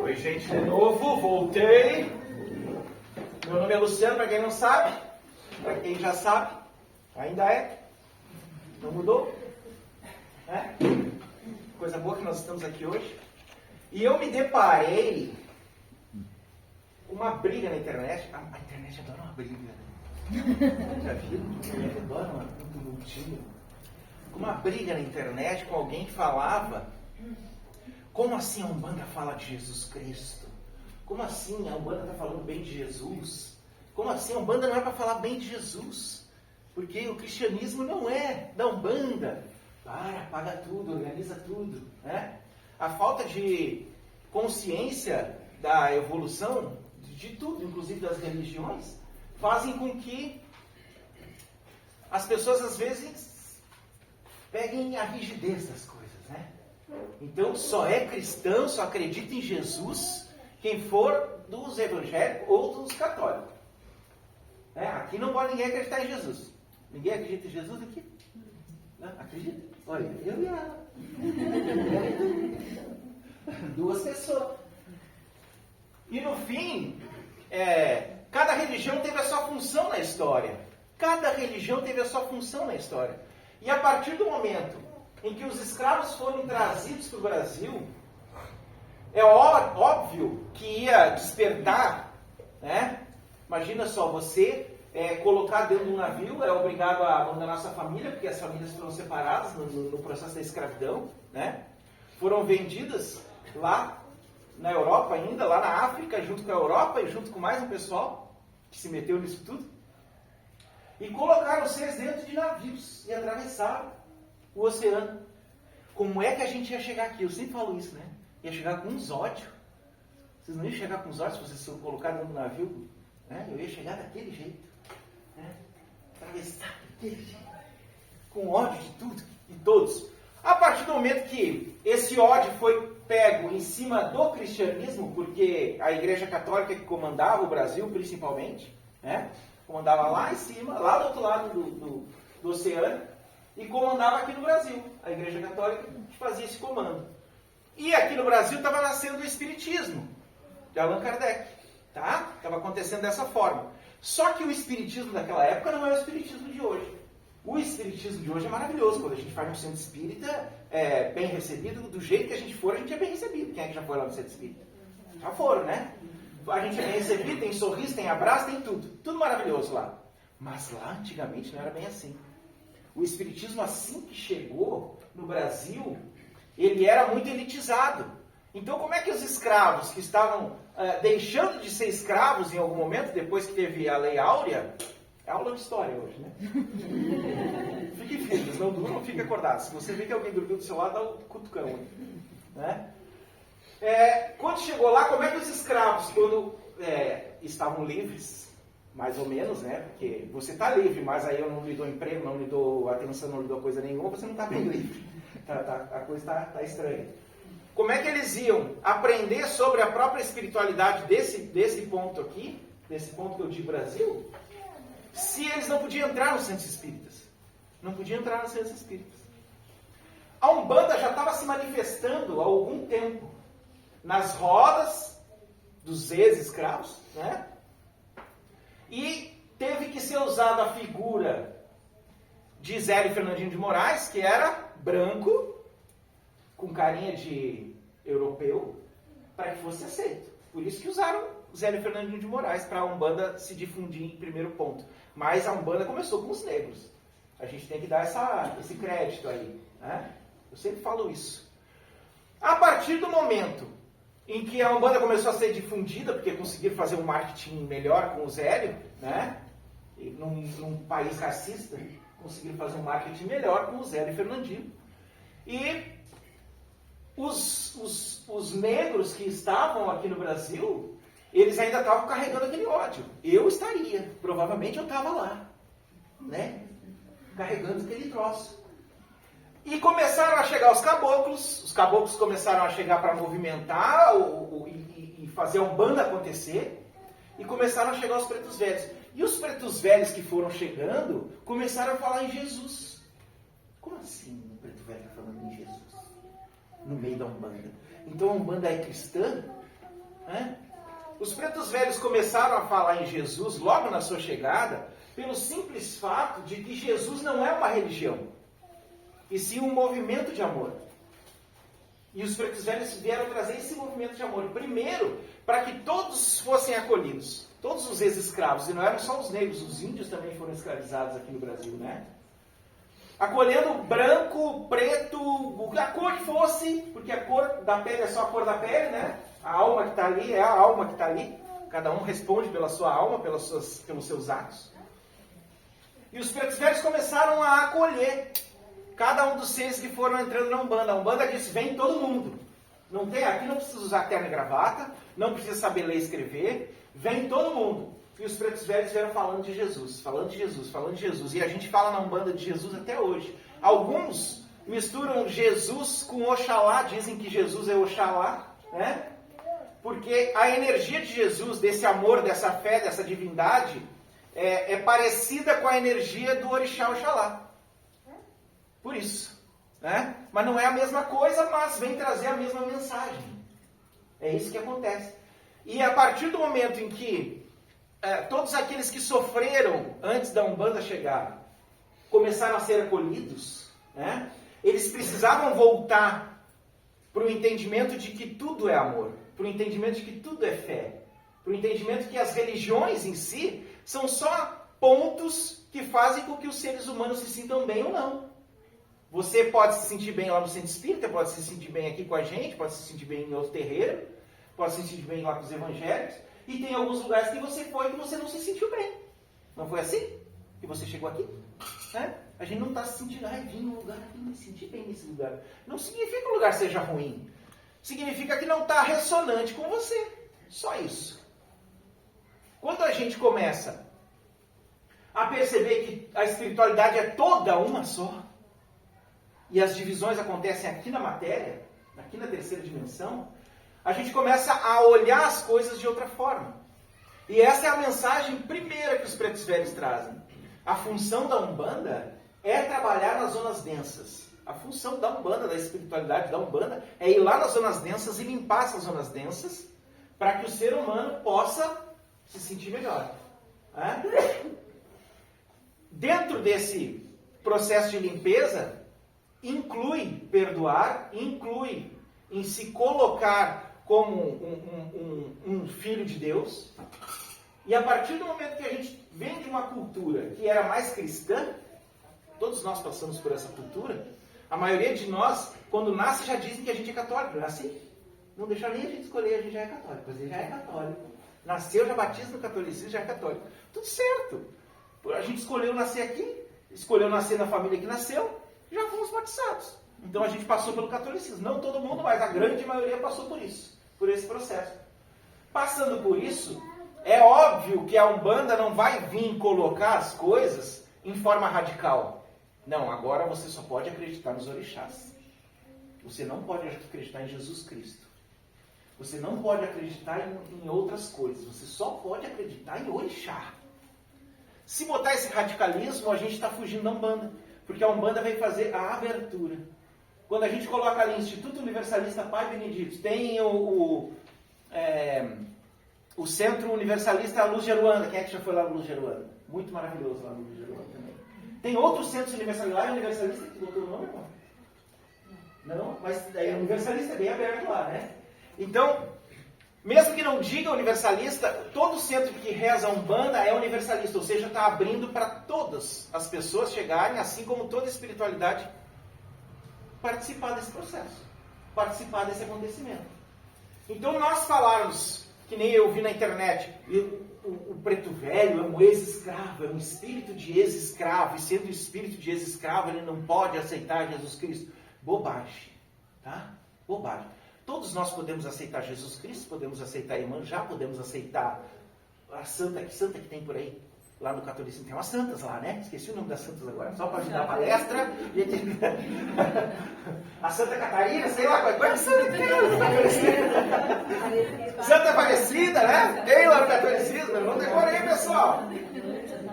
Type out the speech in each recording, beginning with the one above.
Oi, gente, de novo, voltei. Meu nome é Luciano, para quem não sabe. Para quem já sabe, ainda é. Não mudou? É? Coisa boa que nós estamos aqui hoje. E eu me deparei com uma briga na internet. A internet adora uma briga, né? Já viu? A internet adora um tumultinho. Uma briga na internet com alguém que falava: como assim a Umbanda fala de Jesus Cristo? Como assim a Umbanda está falando bem de Jesus? Como assim a Umbanda não é para falar bem de Jesus? Porque o cristianismo não é da Umbanda. Apaga tudo, organiza tudo. Né? A falta de consciência da evolução de tudo, inclusive das religiões, fazem com que as pessoas às vezes peguem a rigidez das coisas, né? Então só é cristão, só acredita em Jesus quem for dos evangélicos ou dos católicos. Aqui não pode ninguém acreditar em Jesus. Ninguém acredita em Jesus aqui? Não, acredita? Olha, eu e ela. Duas pessoas. E no fim, cada religião teve a sua função na história. Cada religião teve a sua função na história. E a partir do momento em que os escravos foram trazidos para o Brasil, é óbvio que ia despertar, né? Imagina só, você colocar dentro de um navio, é obrigado a abandonar sua família, porque as famílias foram separadas no processo da escravidão, né? Foram vendidas lá na Europa ainda, lá na África, junto com a Europa e junto com mais um pessoal que se meteu nisso tudo. E colocaram vocês dentro de navios e atravessaram o oceano. Como é que a gente ia chegar aqui? Eu sempre falo isso, né? Ia chegar com uns ódios. Vocês não iam chegar com uns ódios se vocês se colocarem dentro do navio? Né? Eu ia chegar daquele jeito. Né? Atravessar daquele jeito. Com ódio de tudo e todos. A partir do momento que esse ódio foi pego em cima do cristianismo, porque a Igreja Católica que comandava o Brasil, principalmente, né? Comandava lá em cima, lá do outro lado do oceano, e comandava aqui no Brasil. A Igreja Católica fazia esse comando. E aqui no Brasil estava nascendo o Espiritismo, de Allan Kardec. Tá? Estava acontecendo dessa forma. Só que o Espiritismo daquela época não é o Espiritismo de hoje. O Espiritismo de hoje é maravilhoso. Quando a gente faz um centro espírita, bem recebido, do jeito que a gente for, a gente é bem recebido. Quem é que já foi lá no centro espírita? Já foram, né? A gente é bem recebido, tem sorriso, tem abraço, tem tudo. Tudo maravilhoso lá. Mas lá, antigamente, não era bem assim. O Espiritismo, assim que chegou no Brasil, ele era muito elitizado. Então, como é que os escravos que estavam deixando de ser escravos em algum momento, depois que teve a Lei Áurea, é aula de história hoje, né? Fiquem firmes, não durmam, fiquem acordados. Se você vê que alguém dormiu do seu lado, dá um cutucão. Né? Quando chegou lá, como é que os escravos, quando estavam livres, mais ou menos, né? Porque você está livre, mas aí eu não lhe dou emprego, não lhe dou atenção, não lhe dou coisa nenhuma, você não está bem livre. A coisa está estranha. Como é que eles iam aprender sobre a própria espiritualidade desse ponto aqui, desse ponto que eu digo Brasil, se eles não podiam entrar nos centros espíritas? Não podiam entrar nos centros espíritas. A Umbanda já estava se manifestando há algum tempo nas rodas dos ex-escravos, né? E teve que ser usada a figura de Zélio Fernandinho de Moraes, que era branco, com carinha de europeu, para que fosse aceito. Por isso que usaram Zélio Fernandinho de Moraes para a Umbanda se difundir em primeiro ponto. Mas a Umbanda começou com os negros. A gente tem que dar esse crédito aí. Né? Eu sempre falo isso. A partir do momento em que a Umbanda começou a ser difundida, porque conseguiram fazer um marketing melhor com o Zélio, né? E num país racista, conseguiram fazer um marketing melhor com o Zélio e Fernandinho. E os negros que estavam aqui no Brasil, eles ainda estavam carregando aquele ódio. Eu estaria, provavelmente eu estava lá, né? Carregando aquele troço. E começaram a chegar os caboclos começaram a chegar para movimentar e fazer a Umbanda acontecer, e começaram a chegar os pretos velhos. E os pretos velhos que foram chegando, começaram a falar em Jesus. Como assim um preto velho falando em Jesus? No meio da Umbanda. Então a Umbanda é cristã Né? Os pretos velhos começaram a falar em Jesus logo na sua chegada, pelo simples fato de que Jesus não é uma religião, e sim um movimento de amor. E os pretos velhos vieram trazer esse movimento de amor, primeiro, para que todos fossem acolhidos, todos os ex-escravos, e não eram só os negros, os índios também foram escravizados aqui no Brasil, né? Acolhendo branco, preto, a cor que fosse, porque a cor da pele é só a cor da pele, né? A alma que está ali é a alma que está ali. Cada um responde pela sua alma, pelos seus atos. E os pretos velhos começaram a acolher cada um dos seres que foram entrando na Umbanda. A Umbanda disse, vem todo mundo. Aqui não precisa usar terno e gravata, não precisa saber ler e escrever, vem todo mundo. E os pretos velhos vieram falando de Jesus, falando de Jesus, falando de Jesus. E a gente fala na Umbanda de Jesus até hoje. Alguns misturam Jesus com Oxalá, dizem que Jesus é Oxalá, né? Porque a energia de Jesus, desse amor, dessa fé, dessa divindade, é parecida com a energia do Orixá Oxalá. Por isso. Né? Mas não é a mesma coisa, mas vem trazer a mesma mensagem. É isso que acontece. E a partir do momento em que todos aqueles que sofreram antes da Umbanda chegar começaram a ser acolhidos, né? Eles precisavam voltar para o entendimento de que tudo é amor, para o entendimento de que tudo é fé, para o entendimento que as religiões em si são só pontos que fazem com que os seres humanos se sintam bem ou não. Você pode se sentir bem lá no centro espírita, pode se sentir bem aqui com a gente, pode se sentir bem em outro terreiro, pode se sentir bem lá com os evangélicos, e tem alguns lugares que você foi que você não se sentiu bem. Não foi assim? Que você chegou aqui? Né? A gente não está se sentindo, vim num lugar aqui, não me senti bem nesse lugar. Não significa que o lugar seja ruim. Significa que não está ressonante com você. Só isso. Quando a gente começa a perceber que a espiritualidade é toda uma só, e as divisões acontecem aqui na matéria, aqui na terceira dimensão, a gente começa a olhar as coisas de outra forma. E essa é a mensagem primeira que os pretos velhos trazem. A função da Umbanda é trabalhar nas zonas densas. A função da Umbanda, da espiritualidade da Umbanda, é ir lá nas zonas densas e limpar essas zonas densas para que o ser humano possa se sentir melhor. Dentro desse processo de limpeza, inclui perdoar, inclui em se colocar como um filho de Deus. E a partir do momento que a gente vem de uma cultura que era mais cristã, todos nós passamos por essa cultura, a maioria de nós, quando nasce, já dizem que a gente é católico. Não é assim? Não deixa nem a gente escolher, a gente já é católico. Mas ele já é católico. Nasceu, já batiza no catolicismo, já é católico. Tudo certo. A gente escolheu nascer aqui, escolheu nascer na família que nasceu, já fomos batizados. Então a gente passou pelo catolicismo. Não todo mundo, mas a grande maioria passou por isso, por esse processo. Passando por isso, é óbvio que a Umbanda não vai vir colocar as coisas em forma radical. Não, agora você só pode acreditar nos orixás. Você não pode acreditar em Jesus Cristo. Você não pode acreditar em outras coisas. Você só pode acreditar em orixá. Se botar esse radicalismo, a gente está fugindo da Umbanda. Porque a Umbanda vai fazer a abertura. Quando a gente coloca ali Instituto Universalista Pai Benedito, tem o Centro Universalista Luz de Aruanda. Quem é que já foi lá no Luz de Aruanda? Muito maravilhoso lá no Luz de Aruanda também. Tem outros centros universalistas. Lá é universalista que botou o nome, irmão? Não, mas é universalista, é bem aberto lá, né? Então, mesmo que não diga universalista, todo centro que reza a Umbanda é universalista, ou seja, está abrindo para todas as pessoas chegarem, assim como toda a espiritualidade, participar desse processo, participar desse acontecimento. Então, nós falarmos, que nem eu vi na internet, o preto velho é um ex-escravo, é um espírito de ex-escravo, e sendo espírito de ex-escravo, ele não pode aceitar Jesus Cristo. Bobagem, tá? Bobagem. Todos nós podemos aceitar Jesus Cristo, podemos aceitar Iemanjá, podemos aceitar a santa que tem por aí. Lá no catolicismo tem umas santas lá, né? Esqueci o nome das santas agora, só para ajudar a palestra. A Santa Catarina, sei lá, qual é a santa que tem lá no catolicismo? Santa Aparecida, né? Tem lá no catolicismo, não decorei, pessoal.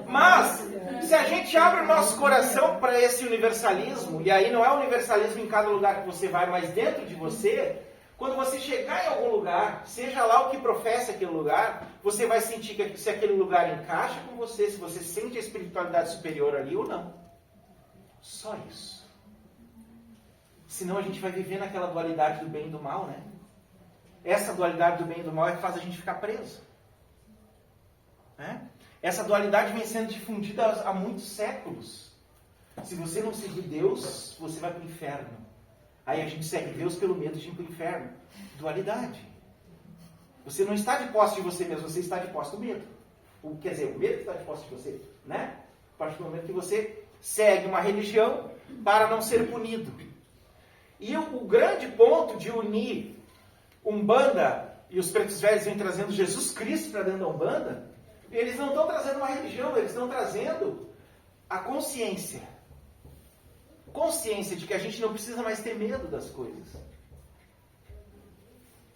Mas, se a gente abre o nosso coração para esse universalismo, e aí não é universalismo em cada lugar que você vai, mas dentro de você, Quando você chegar em algum lugar, seja lá o que professa aquele lugar, você vai sentir que se aquele lugar encaixa com você, se você sente a espiritualidade superior ali ou não. Só isso. Senão a gente vai viver naquela dualidade do bem e do mal, né? Essa dualidade do bem e do mal é que faz a gente ficar preso. Né? Essa dualidade vem sendo difundida há muitos séculos. Se você não seguir Deus, você vai para o inferno. Aí a gente segue Deus pelo medo de ir para o inferno. Dualidade. Você não está de posse de você mesmo, você está de posse do medo. Quer dizer, o medo está de posse de você. Né? A partir do momento que você segue uma religião para não ser punido. E o grande ponto de unir Umbanda, e os pretos velhos vêm trazendo Jesus Cristo para dentro da Umbanda, eles não estão trazendo uma religião, eles estão trazendo a consciência. Consciência de que a gente não precisa mais ter medo das coisas.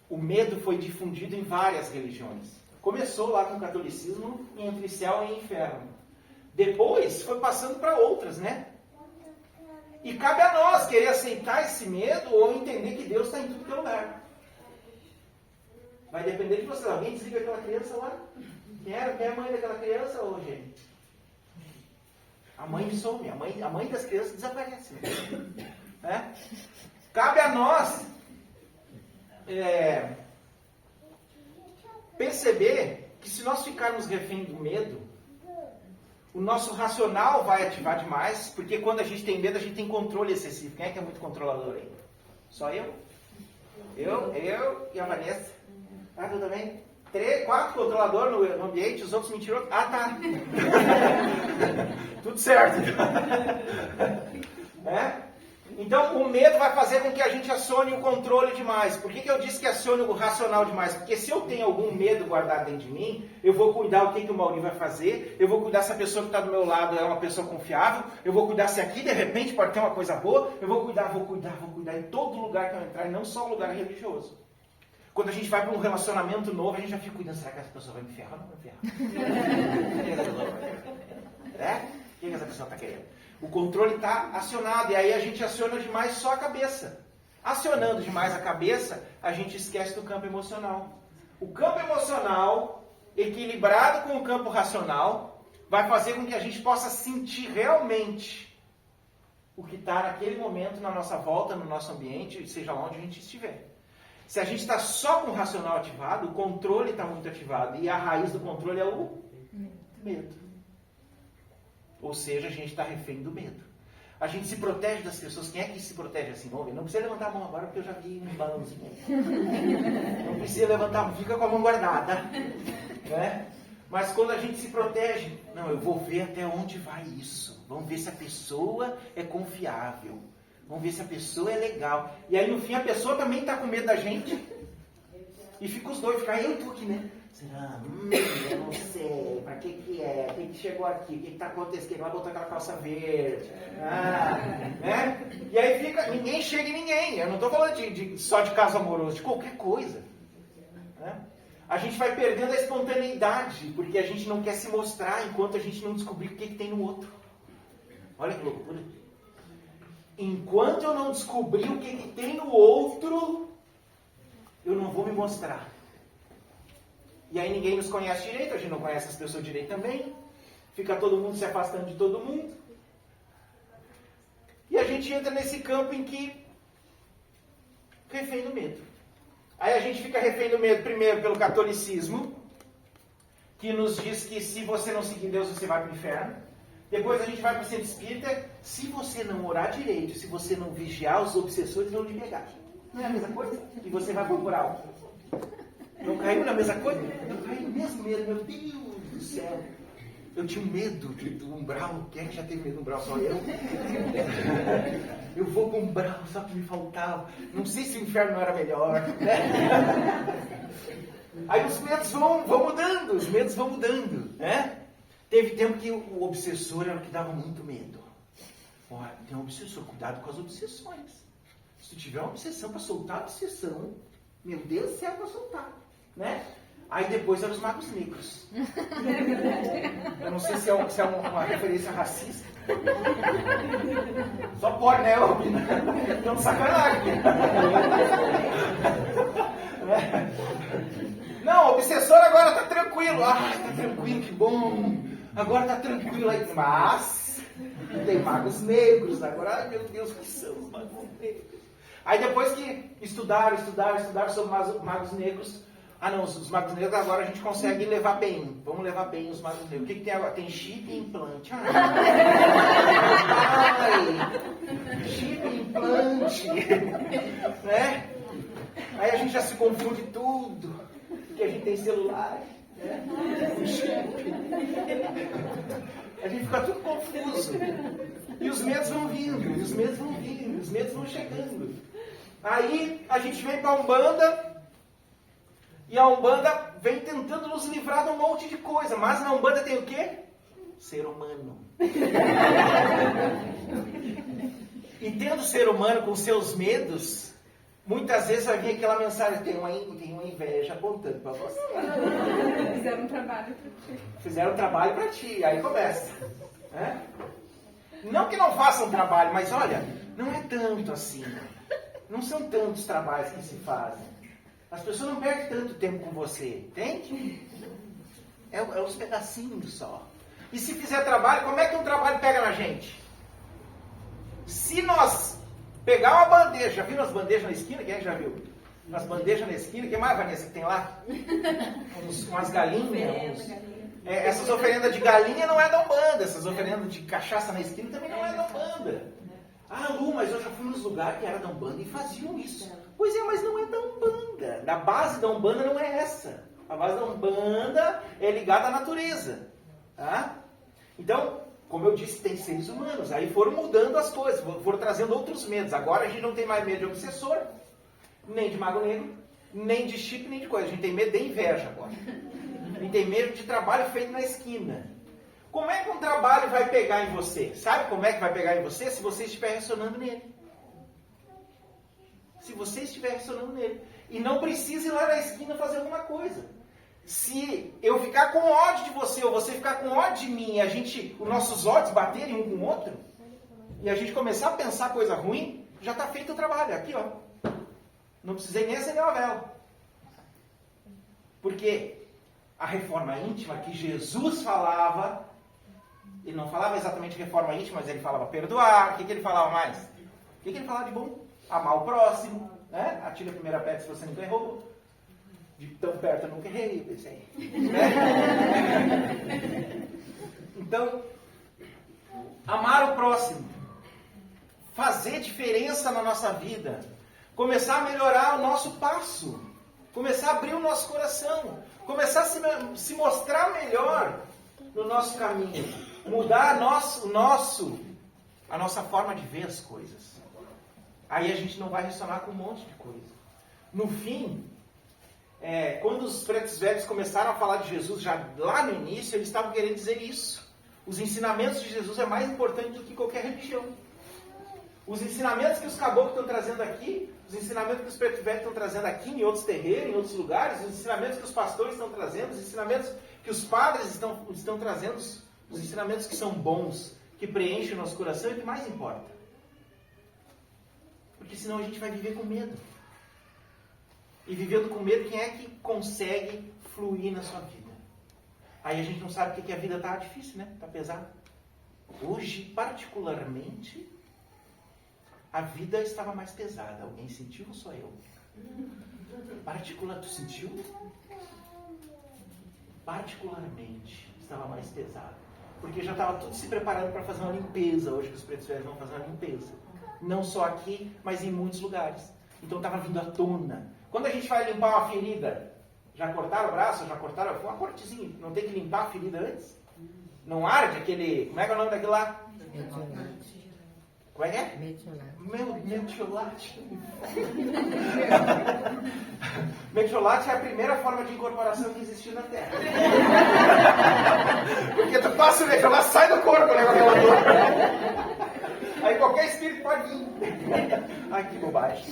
O medo foi difundido em várias religiões. Começou lá com o catolicismo, entre céu e inferno. Depois foi passando para outras, né? E cabe a nós querer aceitar esse medo ou entender que Deus está em tudo que é lugar. Vai depender de você. Alguém desliga aquela criança lá? Quem é a mãe daquela criança hoje? A mãe some. A mãe das crianças desaparece. Né? Cabe a nós perceber que se nós ficarmos refém do medo, o nosso racional vai ativar demais, porque quando a gente tem medo, a gente tem controle excessivo. Quem é que é muito controlador aí? Só eu? Eu e a Vanessa. Ah, tu também? 4 controladores no ambiente, os outros mentirosos. Ah, tá. Tudo certo. Então, o medo vai fazer com que a gente acione o controle demais. Por que eu disse que acione o racional demais? Porque se eu tenho algum medo guardado dentro de mim, eu vou cuidar o que o Mauri vai fazer, eu vou cuidar se a pessoa que está do meu lado é uma pessoa confiável, eu vou cuidar se aqui, de repente, pode ter uma coisa boa, eu vou cuidar em todo lugar que eu entrar, e não só o lugar religioso. Quando a gente vai para um relacionamento novo, a gente já fica cuidando, será que essa pessoa vai me ferrar ou não vai me ferrar? O que essa pessoa está querendo? O controle está acionado, e aí a gente aciona demais só a cabeça. Acionando demais a cabeça, a gente esquece do campo emocional. O campo emocional, equilibrado com o campo racional, vai fazer com que a gente possa sentir realmente o que está naquele momento na nossa volta, no nosso ambiente, seja lá onde a gente estiver. Se a gente está só com o racional ativado, o controle está muito ativado. E a raiz do controle é o medo. Ou seja, a gente está refém do medo. A gente se protege das pessoas. Quem é que se protege assim? Vamos ver. Não precisa levantar a mão agora, porque eu já vi um balãozinho. Não precisa levantar a mão, fica com a mão guardada. Né? Mas quando a gente se protege, não, eu vou ver até onde vai isso. Vamos ver se a pessoa é confiável. Vamos ver se a pessoa é legal. E aí, no fim, a pessoa também está com medo da gente. E fica os dois. Fica eu e tu aqui, né? Será? Eu não sei. Pra que é? Quem que chegou aqui? O que está acontecendo? Quem vai botar aquela calça verde? Né? E aí fica... Ninguém chega em ninguém. Eu não estou falando só de caso amoroso. De qualquer coisa. Né? A gente vai perdendo a espontaneidade. Porque a gente não quer se mostrar enquanto a gente não descobrir o que tem no outro. Olha que loucura. Enquanto eu não descobrir o que tem no outro, eu não vou me mostrar. E aí ninguém nos conhece direito, a gente não conhece as pessoas direito também. Fica todo mundo se afastando de todo mundo. E a gente entra nesse campo em que refém do medo. Aí a gente fica refém do medo primeiro pelo catolicismo, que nos diz que se você não seguir Deus, você vai para o inferno. Depois a gente vai para o centro espírita. Se você não orar direito, se você não vigiar, os obsessores vão te pegar. Não é a mesma coisa? E você vai procurar algo. Não caiu na mesma coisa? Eu caí no mesmo medo, meu Deus do céu. Eu tinha medo do umbral. Quem é que já teve medo do umbral? Só eu? Eu vou para o umbral, só que me faltava. Não sei se o inferno não era melhor. Né? Aí os medos vão mudando, os medos vão mudando. Né? Teve tempo que o obsessor era o que dava muito medo. Olha, tem um obsessor, cuidado com as obsessões. Se tu tiver uma obsessão para soltar a obsessão, meu Deus do céu, para soltar. Né? Aí depois eram os magos negros. Eu não sei se é uma referência racista. Só pode, né, Albina? Estamos sacanagem. Não, o obsessor agora está tranquilo. Ah, está tranquilo, que bom. Agora está tranquilo aí. Mas tem magos negros agora. Ai, meu Deus, que são os magos negros? Aí depois que estudaram sobre magos negros. Ah não, os magos negros agora a gente consegue levar bem. Vamos levar bem os magos negros. O que tem agora? Tem chip e implante. Ai, chip e implante. Né? Aí a gente já se confunde tudo. Porque a gente tem celular. Né? Chip. A gente fica tudo confuso. E os medos vão vindo, os medos vão chegando. Aí a gente vem para a Umbanda. E a Umbanda vem tentando nos livrar de um monte de coisa. Mas na Umbanda tem o quê? Ser humano. E tendo o ser humano com seus medos, muitas vezes vai vir aquela mensagem, tem uma inveja apontando para você. Fizeram um trabalho para ti. Fizeram um trabalho para ti. Aí começa. Né? Não que não façam trabalho, mas olha, não é tanto assim. Não são tantos trabalhos que se fazem. As pessoas não perdem tanto tempo com você, entende? É uns pedacinhos só. E se fizer trabalho, como é que um trabalho pega na gente? Se nós pegar uma bandeja, já viram as bandejas na esquina? Quem já viu? As bandejas na esquina, o que mais, Vanessa, que tem lá? Umas galinhas. Essas oferendas de galinha não é da Umbanda, essas oferendas de cachaça na esquina também não é da Umbanda. Ah, Lu, mas eu já fui nos lugares que era da Umbanda e faziam isso. Pois é, mas não é da Umbanda. A base da Umbanda não é essa. A base da Umbanda é ligada à natureza. Tá? Então, como eu disse, tem seres humanos. Aí foram mudando as coisas, foram trazendo outros medos. Agora a gente não tem mais medo de obsessor, nem de mago negro, nem de chip, nem de coisa. A gente tem medo de inveja agora. A gente tem medo de trabalho feito na esquina. Como é que um trabalho vai pegar em você? Sabe como é que vai pegar em você? Se você estiver ressonando nele. Se você estiver ressonando nele. E não precisa ir lá na esquina fazer alguma coisa. Se eu ficar com ódio de você, ou você ficar com ódio de mim, e os nossos ódios baterem um com o outro, e a gente começar a pensar coisa ruim, já está feito o trabalho. Aqui, ó. Não precisei nem acender uma vela. Porque a reforma íntima que Jesus falava, ele não falava exatamente reforma íntima, mas ele falava perdoar. O que ele falava mais? O que ele falava de bom? Amar o próximo, né? Atira a primeira pedra se você nunca errou. De tão perto eu nunca errei, pensei. Né? Então, amar o próximo, fazer diferença na nossa vida, começar a melhorar o nosso passo, começar a abrir o nosso coração, começar a se mostrar melhor no nosso caminho, mudar a nossa forma de ver as coisas. Aí a gente não vai ressonar com um monte de coisa. No fim, quando os pretos velhos começaram a falar de Jesus, já lá no início, eles estavam querendo dizer isso. Os ensinamentos de Jesus é mais importante do que qualquer religião. Os ensinamentos que os caboclos estão trazendo aqui, os ensinamentos que os pretos velhos estão trazendo aqui, em outros terreiros, em outros lugares, os ensinamentos que os pastores estão trazendo, os ensinamentos que os padres estão trazendo, os ensinamentos que são bons, que preenchem o nosso coração, é o que mais importa. Porque senão a gente vai viver com medo. E vivendo com medo, quem é que consegue fluir na sua vida? Aí a gente não sabe porque a vida está difícil, né? Está pesada. Hoje, particularmente, a vida estava mais pesada. Alguém sentiu ou só eu? Tu sentiu? Particularmente, estava mais pesada. Porque já estava tudo se preparando para fazer uma limpeza. Hoje que os pretos velhos vão fazer uma limpeza. Não só aqui, mas em muitos lugares. Então estava vindo à tona. Quando a gente vai limpar uma ferida, já cortaram o braço, já cortaram... Foi uma cortezinha. Não tem que limpar a ferida antes? Não arde aquele... Como é que é o nome daquele lá? Como é que é? Metiolate. Metiolate é a primeira forma de incorporação que existiu na Terra. Porque tu passa o metiolate, sai do corpo, né, com aquela dor. Aí qualquer espírito pode vir. Ai, que bobagem.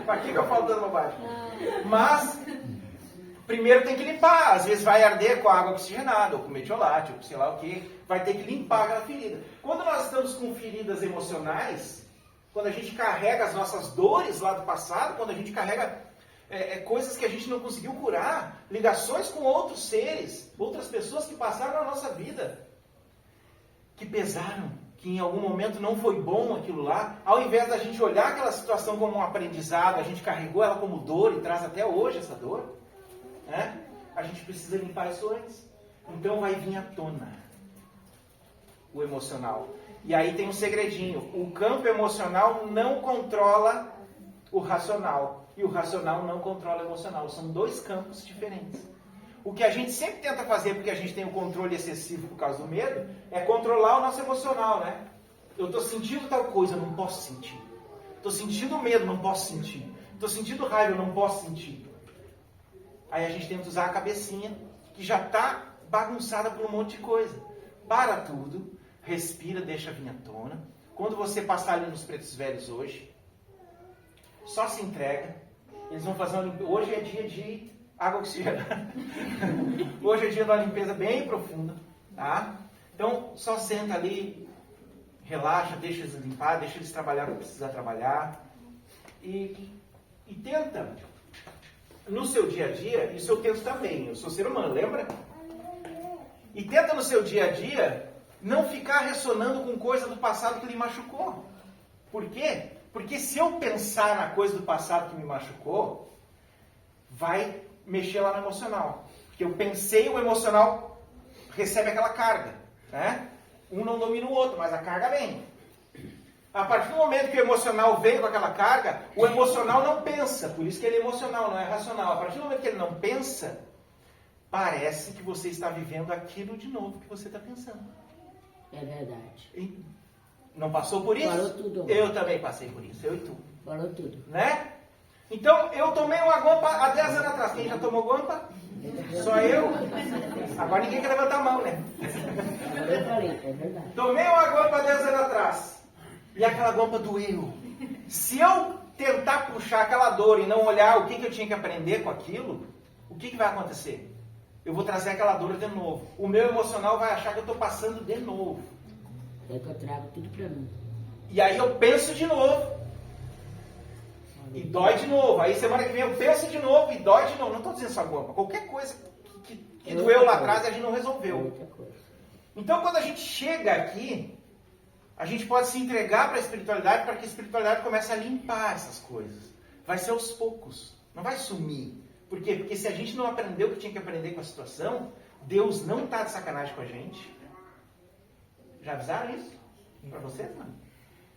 Pra que eu falo dando bobagem? Mas, primeiro tem que limpar. Às vezes vai arder com água oxigenada, ou com metiolate, ou sei lá o que. Vai ter que limpar aquela ferida. Quando nós estamos com feridas emocionais, quando a gente carrega as nossas dores lá do passado, quando a gente carrega coisas que a gente não conseguiu curar, ligações com outros seres, outras pessoas que passaram na nossa vida, que pesaram, que em algum momento não foi bom aquilo lá, ao invés da gente olhar aquela situação como um aprendizado, a gente carregou ela como dor e traz até hoje essa dor, né? A gente precisa limpar isso antes. Então vai vir à tona o emocional. E aí tem um segredinho. O campo emocional não controla o racional. E o racional não controla o emocional. São dois campos diferentes. O que a gente sempre tenta fazer, porque a gente tem o controle excessivo por causa do medo, é controlar o nosso emocional, né? Eu estou sentindo tal coisa, eu não posso sentir. Estou sentindo medo, não posso sentir. Estou sentindo raiva, eu não posso sentir. Aí a gente tenta usar a cabecinha, que já está bagunçada por um monte de coisa. Para tudo, respira, deixa vir à tona. Quando você passar ali nos Pretos Velhos hoje, só se entrega. Eles vão fazer uma limpeza. Hoje é dia de água oxigenada. Hoje é dia de uma limpeza bem profunda. Tá? Então, só senta ali, relaxa, deixa eles limpar, deixa eles trabalhar o que precisar trabalhar. E tenta, no seu dia a dia, isso eu tento também, eu sou ser humano, lembra? E tenta no seu dia a dia não ficar ressonando com coisa do passado que lhe machucou. Por quê? Porque se eu pensar na coisa do passado que me machucou, vai mexer lá no emocional. Porque eu pensei, o emocional recebe aquela carga, né? Um não domina o outro, mas a carga vem. A partir do momento que o emocional vem com aquela carga, o emocional não pensa. Por isso que ele é emocional, não é racional. A partir do momento que ele não pensa, parece que você está vivendo aquilo de novo que você está pensando. É verdade. E não passou por isso? Falou tudo. Eu também passei por isso, eu e tu. Falou tudo. Né? Então, eu tomei uma guampa há 10 anos atrás. Quem já tomou guampa? Só eu? Agora ninguém quer levantar a mão, né? Agora eu falei, é verdade. Tomei uma guampa há 10 anos atrás. E aquela guampa doeu. Se eu tentar puxar aquela dor e não olhar o que eu tinha que aprender com aquilo, o que vai acontecer? Eu vou trazer aquela dor de novo. O meu emocional vai achar que eu estou passando de novo. É que eu trago tudo pra mim. E aí eu penso de novo. E dói de novo. Aí semana que vem eu penso de novo e dói de novo. Não estou dizendo só guampa. Qualquer coisa que doeu lá atrás a gente não resolveu. Então quando a gente chega aqui, a gente pode se entregar para a espiritualidade para que a espiritualidade comece a limpar essas coisas. Vai ser aos poucos. Não vai sumir. Por quê? Porque se a gente não aprendeu o que tinha que aprender com a situação, Deus não está de sacanagem com a gente. Já avisaram isso? Para vocês, mano?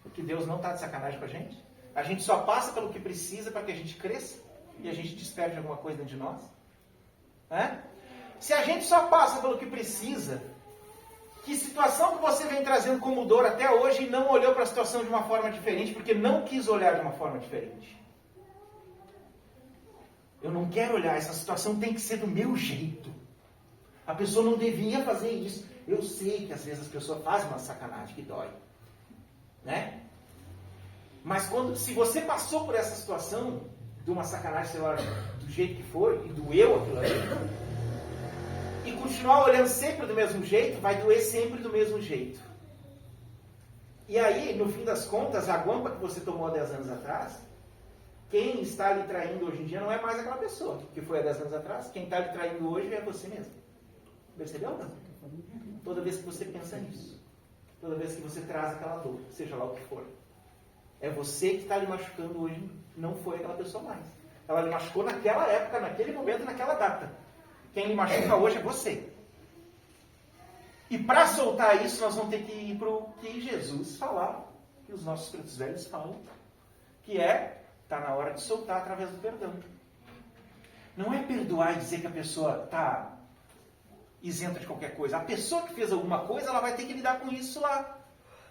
Porque Deus não está de sacanagem com a gente. A gente só passa pelo que precisa para que a gente cresça e a gente desperte alguma coisa dentro de nós. Se a gente só passa pelo que precisa, que situação que você vem trazendo como dor até hoje e não olhou para a situação de uma forma diferente porque não quis olhar de uma forma diferente? Eu não quero olhar, essa situação tem que ser do meu jeito. A pessoa não devia fazer isso. Eu sei que às vezes as pessoas fazem uma sacanagem que dói. Né? Mas se você passou por essa situação, de uma sacanagem, sei lá, do jeito que for, e doeu aquilo ali, e continuar olhando sempre do mesmo jeito, vai doer sempre do mesmo jeito. E aí, no fim das contas, a guampa que você tomou há 10 anos atrás, quem está lhe traindo hoje em dia não é mais aquela pessoa que foi há 10 anos atrás. Quem está lhe traindo hoje é você mesmo. Percebeu? Toda vez que você pensa nisso. Toda vez que você traz aquela dor, seja lá o que for. É você que está lhe machucando hoje, não foi aquela pessoa mais. Ela lhe machucou naquela época, naquele momento, naquela data. Quem lhe machuca hoje é você. E para soltar isso, nós vamos ter que ir para o que Jesus falava, que os nossos pretos velhos falam, que está na hora de soltar através do perdão. Não é perdoar e dizer que a pessoa está isenta de qualquer coisa. A pessoa que fez alguma coisa, ela vai ter que lidar com isso lá.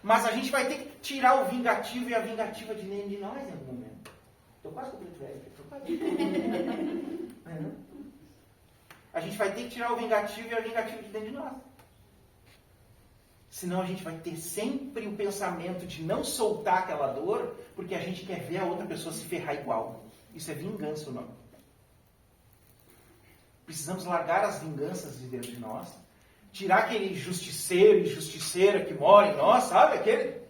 Mas a gente vai ter que tirar o vingativo e a vingativa de dentro de nós em algum momento. Estou quase com o preto velho. Estou quase. A gente vai ter que tirar o vingativo e a vingativa de dentro de nós. Senão a gente vai ter sempre o pensamento de não soltar aquela dor, porque a gente quer ver a outra pessoa se ferrar igual. Isso é vingança ou não? Precisamos largar as vinganças de dentro de nós. Tirar aquele justiceiro e justiceira que mora em nós, sabe? Aquele...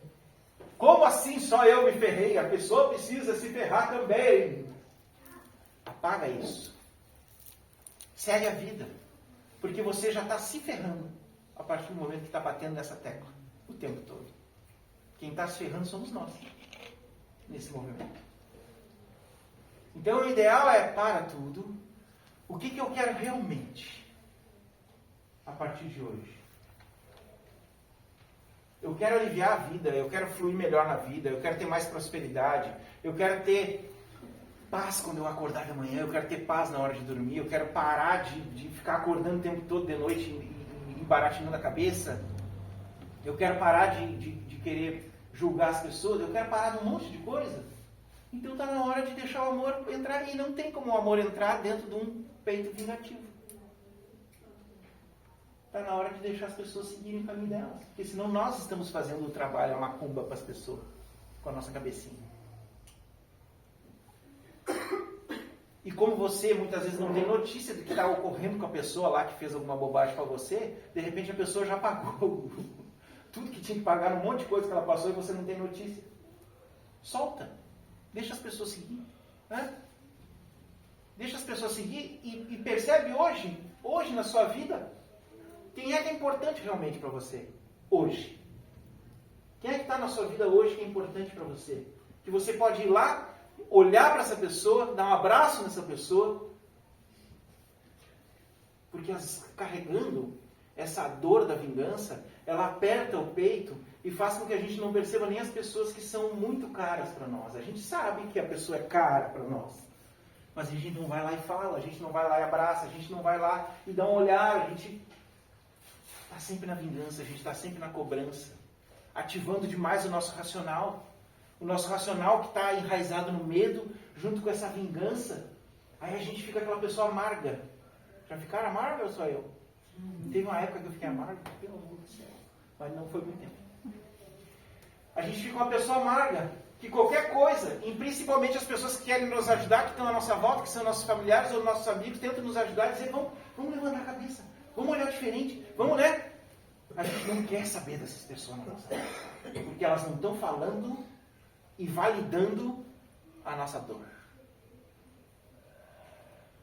Como assim só eu me ferrei? A pessoa precisa se ferrar também. Apaga isso. Segue a vida. Porque você já está se ferrando a partir do momento que está batendo nessa tecla o tempo todo. Quem está se ferrando somos nós. Nesse movimento. Então o ideal é, para tudo, o que eu quero realmente a partir de hoje? Eu quero aliviar a vida, eu quero fluir melhor na vida, eu quero ter mais prosperidade, eu quero ter paz quando eu acordar de manhã, eu quero ter paz na hora de dormir, eu quero parar de ficar acordando o tempo todo de noite e embaratinando a cabeça, eu quero parar de querer julgar as pessoas, eu quero parar de um monte de coisa. Então está na hora de deixar o amor entrar, e não tem como o amor entrar dentro de um peito vingativo. Está na hora de deixar as pessoas seguirem o caminho delas. Porque senão nós estamos fazendo o trabalho, a macumba para as pessoas, com a nossa cabecinha. E como você muitas vezes não tem notícia do que está ocorrendo com a pessoa lá que fez alguma bobagem para você, de repente a pessoa já pagou tudo que tinha que pagar, um monte de coisa que ela passou e você não tem notícia. Solta. Deixa as pessoas seguir. Né? Deixa as pessoas seguir e percebe hoje na sua vida, quem é que é importante realmente para você? Hoje. Quem é que está na sua vida hoje que é importante para você? Que você pode ir lá, olhar para essa pessoa, dar um abraço nessa pessoa. Porque carregando essa dor da vingança, ela aperta o peito e faz com que a gente não perceba nem as pessoas que são muito caras para nós. A gente sabe que a pessoa é cara para nós. Mas a gente não vai lá e fala, a gente não vai lá e abraça, a gente não vai lá e dá um olhar, a gente está sempre na vingança, a gente está sempre na cobrança, ativando demais o nosso racional. O nosso racional que está enraizado no medo, junto com essa vingança, aí a gente fica aquela pessoa amarga. Já ficaram amarga ou só eu? Teve uma época que eu fiquei amargo, pelo amor do céu, mas não foi muito tempo. A gente fica uma pessoa amarga, que qualquer coisa, e principalmente as pessoas que querem nos ajudar, que estão à nossa volta, que são nossos familiares ou nossos amigos, tentam nos ajudar e dizer, vamos levantar a cabeça, vamos olhar diferente, vamos, né? A gente não quer saber dessas pessoas na nossa vida, porque elas não estão falando e validando a nossa dor.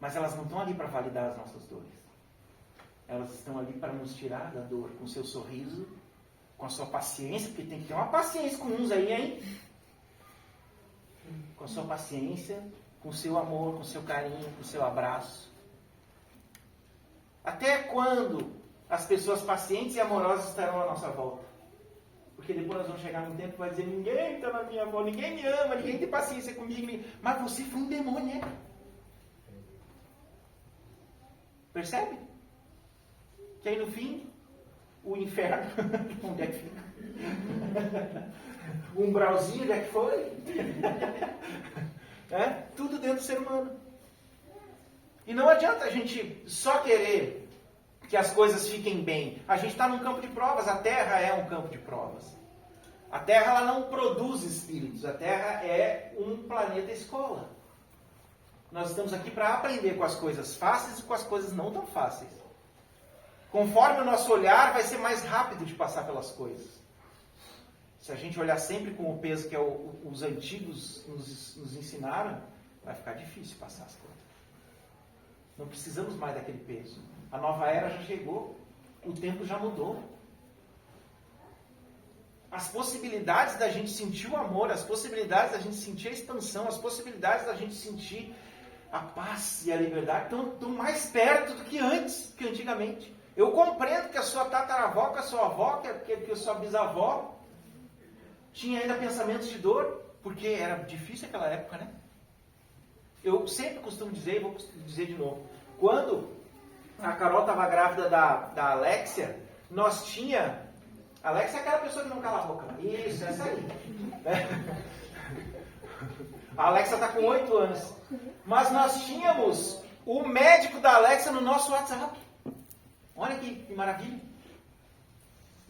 Mas elas não estão ali para validar as nossas dores. Elas estão ali para nos tirar da dor, com o seu sorriso, com a sua paciência, porque tem que ter uma paciência com uns aí, hein? Com a sua paciência, com o seu amor, com o seu carinho, com o seu abraço. Até quando as pessoas pacientes e amorosas estarão à nossa volta? Porque depois nós vamos chegar num tempo que vai dizer, ninguém está na minha volta, ninguém me ama, ninguém tem paciência comigo, mas você foi um demônio, né? Percebe? Que aí no fim, o inferno, onde é que fica? O umbralzinho, onde é que foi? Tudo dentro do ser humano. E não adianta a gente só querer que as coisas fiquem bem. A gente está num campo de provas, a Terra é um campo de provas. A Terra ela não produz espíritos, a Terra é um planeta escola. Nós estamos aqui para aprender com as coisas fáceis e com as coisas não tão fáceis. Conforme o nosso olhar, vai ser mais rápido de passar pelas coisas. Se a gente olhar sempre com o peso que os antigos nos ensinaram, vai ficar difícil passar as coisas. Não precisamos mais daquele peso. A nova era já chegou. O tempo já mudou. As possibilidades da gente sentir o amor, as possibilidades da gente sentir a expansão, as possibilidades da gente sentir a paz e a liberdade estão mais perto do que antes, que antigamente. Eu compreendo que a sua tataravó, que a sua avó, que a sua bisavó tinha ainda pensamentos de dor, porque era difícil aquela época, né? Eu sempre costumo dizer, e vou dizer de novo, quando a Carol estava grávida da Alexia, nós tinha... A Alexia é aquela pessoa que não cala a boca. Isso, essa aí. A Alexia está com 8 anos. Mas nós tínhamos o médico da Alexia no nosso WhatsApp. Olha que maravilha.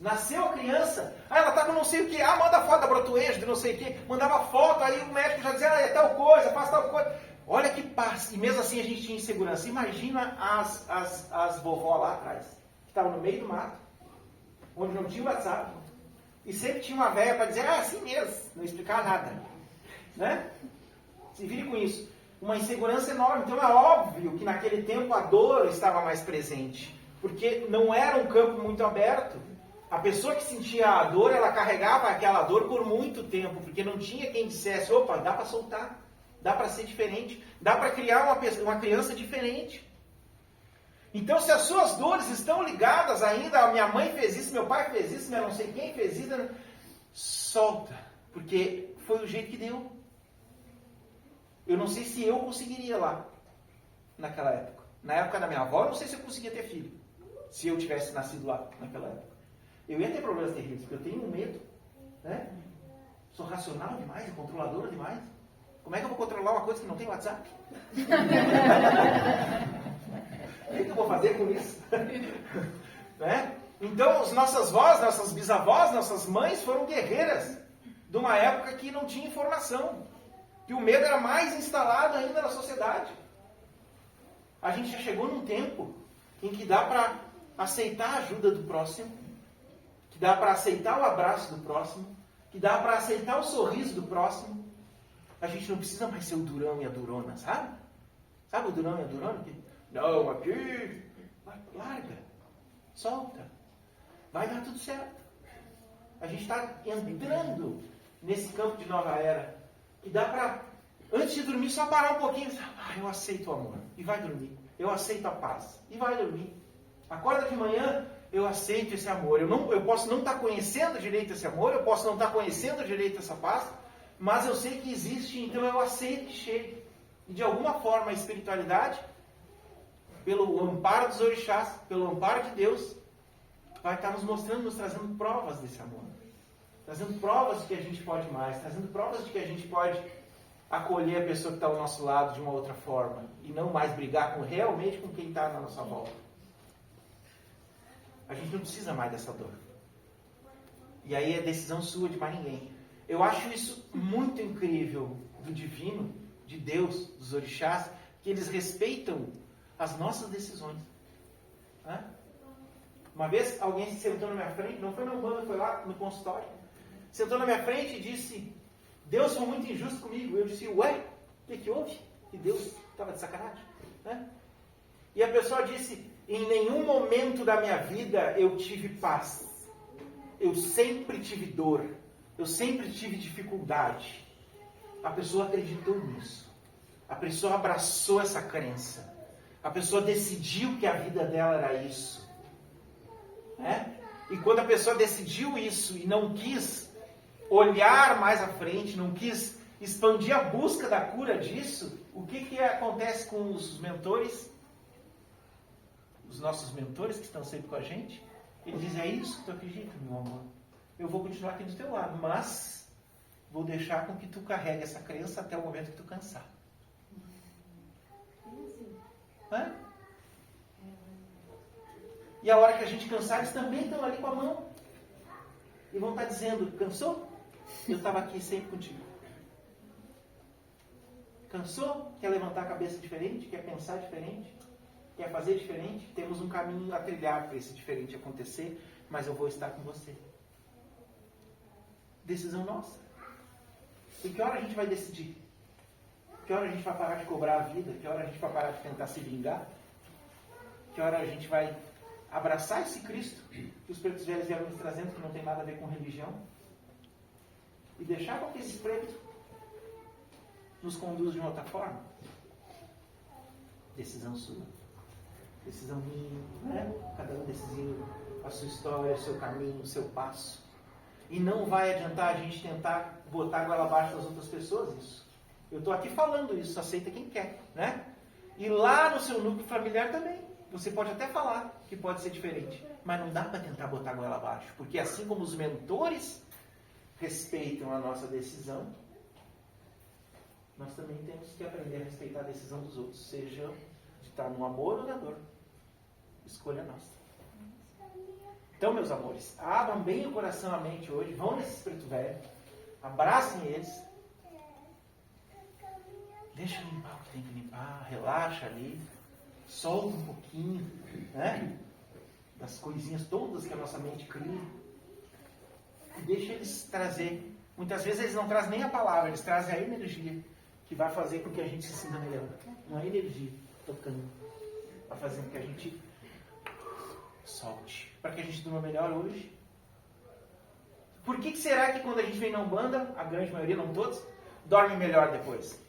Nasceu a criança, ela está com não sei o que, manda foto da brotoejo, de não sei o que, mandava foto, aí o médico já dizia, é tal coisa, faz tal coisa. Olha que paz. E mesmo assim a gente tinha insegurança. Imagina as vovó lá atrás, que estavam no meio do mato, onde não tinha WhatsApp. E sempre tinha uma velha para dizer, assim mesmo, não explicar nada. Né? Se vire com isso. Uma insegurança enorme. Então é óbvio que naquele tempo a dor estava mais presente. Porque não era um campo muito aberto. A pessoa que sentia a dor, ela carregava aquela dor por muito tempo. Porque não tinha quem dissesse, opa, dá para soltar. Dá para ser diferente. Dá para criar uma criança diferente. Então se as suas dores estão ligadas ainda, a minha mãe fez isso, meu pai fez isso, eu não sei quem fez isso, solta. Porque foi o jeito que deu. Eu não sei se eu conseguiria lá, naquela época. Na época da minha avó, eu não sei se eu conseguia ter filho. Se eu tivesse nascido lá, naquela época. Eu ia ter problemas terríveis, porque eu tenho um medo. Né? Sou racional demais, controladora demais. Como é que eu vou controlar uma coisa que não tem WhatsApp? O que eu vou fazer com isso? Né? Então, as nossas vós, nossas bisavós, nossas mães foram guerreiras de uma época que não tinha informação. Que o medo era mais instalado ainda na sociedade. A gente já chegou num tempo em que dá para aceitar a ajuda do próximo, que dá para aceitar o abraço do próximo, que dá para aceitar o sorriso do próximo. A gente não precisa mais ser o durão e a durona, sabe? Sabe o durão e a durona? Não, aqui, larga, solta, vai dar tudo certo. A gente está entrando nesse campo de nova era, que dá para, antes de dormir, só parar um pouquinho. Eu aceito o amor, e vai dormir. Eu aceito a paz, e vai dormir. Acorda de manhã, eu aceito esse amor. Eu posso não estar conhecendo direito esse amor, eu posso não estar conhecendo direito essa paz, mas eu sei que existe, então eu aceito que chegue. E de alguma forma a espiritualidade, pelo amparo dos orixás, pelo amparo de Deus, vai estar nos mostrando, nos trazendo provas desse amor. Trazendo provas de que a gente pode mais, trazendo provas de que a gente pode acolher a pessoa que está ao nosso lado de uma outra forma. E não mais brigar realmente com quem está na nossa volta. A gente não precisa mais dessa dor. E aí é decisão sua, de mais ninguém. Eu acho isso muito incrível do divino, de Deus, dos orixás, que eles respeitam as nossas decisões. Né? Uma vez alguém se sentou na minha frente, não foi na Umbanda, foi lá no consultório, sentou na minha frente e disse, Deus foi muito injusto comigo. Eu disse, ué, o que houve? Que Deus estava de sacanagem. Né? E a pessoa disse, em nenhum momento da minha vida eu tive paz. Eu sempre tive dor. Eu sempre tive dificuldade. A pessoa acreditou nisso. A pessoa abraçou essa crença. A pessoa decidiu que a vida dela era isso. Né? E quando a pessoa decidiu isso e não quis olhar mais à frente, não quis expandir a busca da cura disso, o que acontece com os mentores? Os nossos mentores que estão sempre com a gente? Eles dizem, é isso que tu acredita, meu amor? Eu vou continuar aqui do teu lado, mas vou deixar com que tu carregue essa crença até o momento que tu cansar. Hã? E a hora que a gente cansar, eles também estão ali com a mão. E vão estar dizendo, cansou? Eu estava aqui sempre contigo. Cansou? Quer levantar a cabeça diferente? Quer pensar diferente? Quer fazer diferente? Temos um caminho a trilhar para esse diferente acontecer, mas eu vou estar com você. Decisão nossa. E que hora a gente vai decidir? Que hora a gente vai parar de cobrar a vida? Que hora a gente vai parar de tentar se vingar? Que hora a gente vai abraçar esse Cristo que os pretos velhos vieram nos trazendo, que não tem nada a ver com religião? E deixar com que esse preto nos conduz de uma outra forma? Decisão sua. Decisão minha, né? Cada um decidiu a sua história, o seu caminho, o seu passo. E não vai adiantar a gente tentar botar a goela abaixo das outras pessoas isso. Eu estou aqui falando isso, aceita quem quer, né? E lá no seu núcleo familiar também. Você pode até falar que pode ser diferente, mas não dá para tentar botar a goela abaixo. Porque assim como os mentores respeitam a nossa decisão, nós também temos que aprender a respeitar a decisão dos outros, seja de estar no amor ou na dor. Escolha nossa. Então, meus amores, abram bem o coração e a mente hoje, vão nesse preto velho, abracem eles, Deixa limpar o que tem que limpar, relaxa ali, solta um pouquinho, né? Das coisinhas todas que a nossa mente cria. E deixa eles trazer. Muitas vezes eles não trazem nem a palavra, eles trazem a energia que vai fazer com que a gente se sinta melhor. Uma energia tocando, para fazer com que a gente solte, para que a gente durma melhor hoje. Por que será que quando a gente vem na Umbanda, a grande maioria, não todos, dorme melhor depois?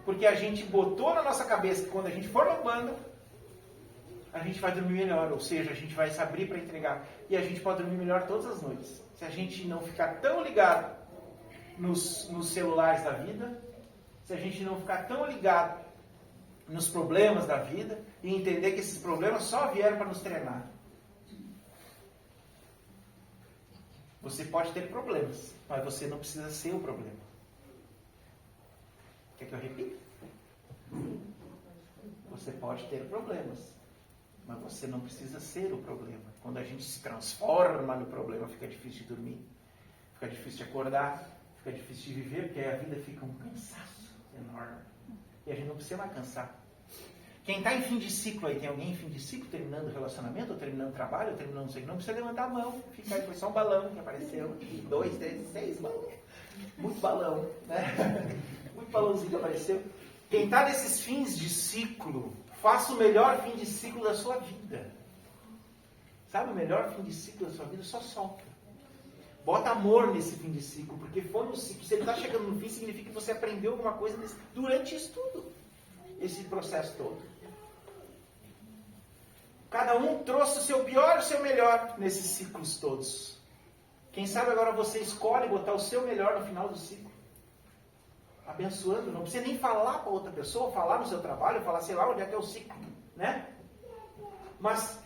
Porque a gente botou na nossa cabeça que quando a gente for na Umbanda, a gente vai dormir melhor, ou seja, a gente vai se abrir para entregar. E a gente pode dormir melhor todas as noites. Se a gente não ficar tão ligado nos celulares da vida, se a gente não ficar tão ligado nos problemas da vida e entender que esses problemas só vieram para nos treinar. Você pode ter problemas, mas você não precisa ser o problema. Quer que eu repita? Você pode ter problemas, mas você não precisa ser o problema. Quando a gente se transforma no problema, fica difícil de dormir, fica difícil de acordar, fica difícil de viver, porque a vida fica um cansaço enorme. E a gente não precisa mais cansar. Quem está em fim de ciclo aí, tem alguém em fim de ciclo, terminando o relacionamento, ou terminando o trabalho, ou terminando não sei o que, não precisa levantar a mão. Fica aí, foi só um balão que apareceu. 2, 3, 6 balões. Muito balão, né? Muito balãozinho que apareceu. Quem está nesses fins de ciclo, faça o melhor fim de ciclo da sua vida. Sabe o melhor fim de ciclo da sua vida? Só solta. Bota amor nesse fim de ciclo, porque foi um ciclo. Se ele está chegando no fim, significa que você aprendeu alguma coisa durante isso tudo. Esse processo todo. Cada um trouxe o seu pior e o seu melhor nesses ciclos todos. Quem sabe agora você escolhe botar o seu melhor no final do ciclo. Abençoando. Não precisa nem falar para outra pessoa, falar no seu trabalho, falar sei lá onde é que é o ciclo. Né? Mas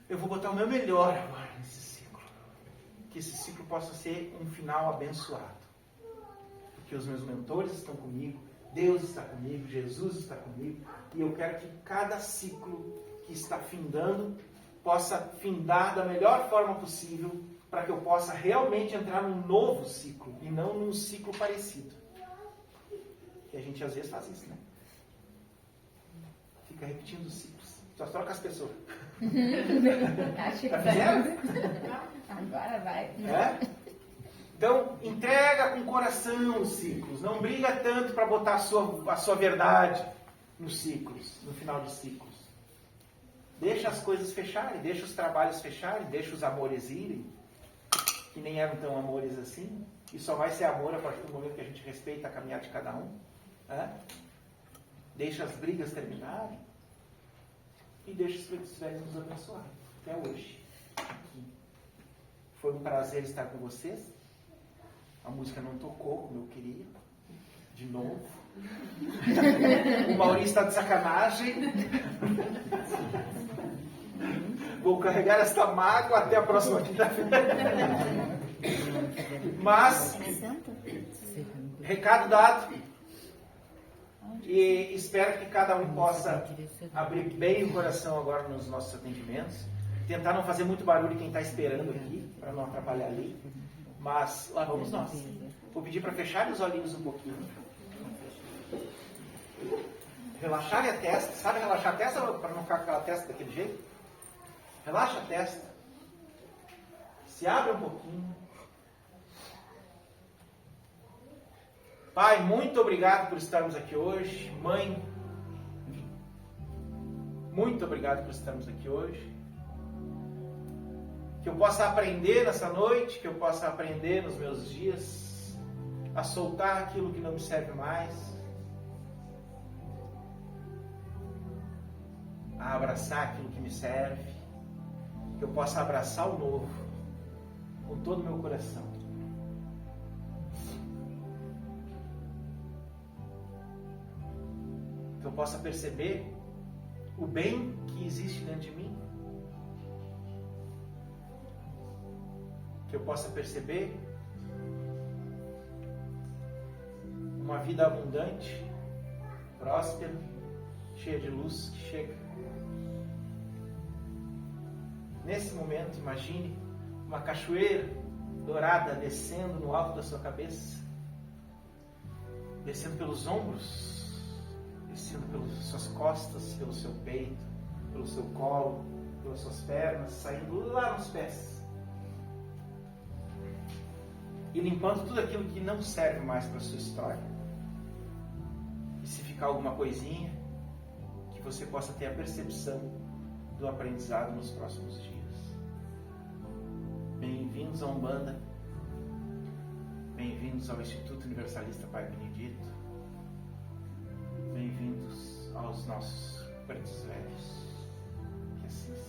eu vou botar o meu melhor agora nesse ciclo. Que esse ciclo possa ser um final abençoado. Porque os meus mentores estão comigo, Deus está comigo, Jesus está comigo. E eu quero que cada ciclo que está findando possa findar da melhor forma possível para que eu possa realmente entrar num novo ciclo e não num ciclo parecido. Que a gente às vezes faz isso, né? Fica repetindo os ciclos. Só troca as pessoas. Acho que Já fizeram? agora vai. É? Então, entrega com coração os ciclos. Não briga tanto para botar a sua verdade nos ciclos, no final de ciclos. Deixa as coisas fecharem, deixa os trabalhos fecharem, deixa os amores irem, que nem eram tão amores assim. E só vai ser amor a partir do momento que a gente respeita a caminhada de cada um. Né? Deixa as brigas terminarem e deixa os pretos velhos nos abençoarem. Até hoje. Aqui. Foi um prazer estar com vocês. A música não tocou como eu queria. De novo. O Maurício está de sacanagem. Vou carregar esta mágoa até a próxima quinta-feira. Mas, recado dado. E espero que cada um possa abrir bem o coração agora nos nossos atendimentos. Tentar não fazer muito barulho quem está esperando aqui, para não atrapalhar ali. Mas lá vamos nós. Vou pedir para fecharem os olhinhos um pouquinho. Relaxarem a testa. Sabe relaxar a testa para não ficar com aquela testa daquele jeito? Relaxa a testa. Se abre um pouquinho. Pai, muito obrigado por estarmos aqui hoje. Mãe, muito obrigado por estarmos aqui hoje. Que eu possa aprender nessa noite, que eu possa aprender nos meus dias a soltar aquilo que não me serve mais, a abraçar aquilo que me serve, que eu possa abraçar o novo com todo o meu coração. Que eu possa perceber o bem que existe dentro de mim. Que eu possa perceber uma vida abundante, próspera, cheia de luz que chega. Nesse momento, imagine uma cachoeira dourada descendo no alto da sua cabeça, descendo pelos ombros, descendo pelas suas costas, pelo seu peito, pelo seu colo, pelas suas pernas, saindo lá nos pés. E limpando tudo aquilo que não serve mais para a sua história. E se ficar alguma coisinha, que você possa ter a percepção do aprendizado nos próximos dias. Bem-vindos à Umbanda. Bem-vindos ao Instituto Universalista Pai Benedito. Bem-vindos aos nossos pretos velhos. Que assim seja.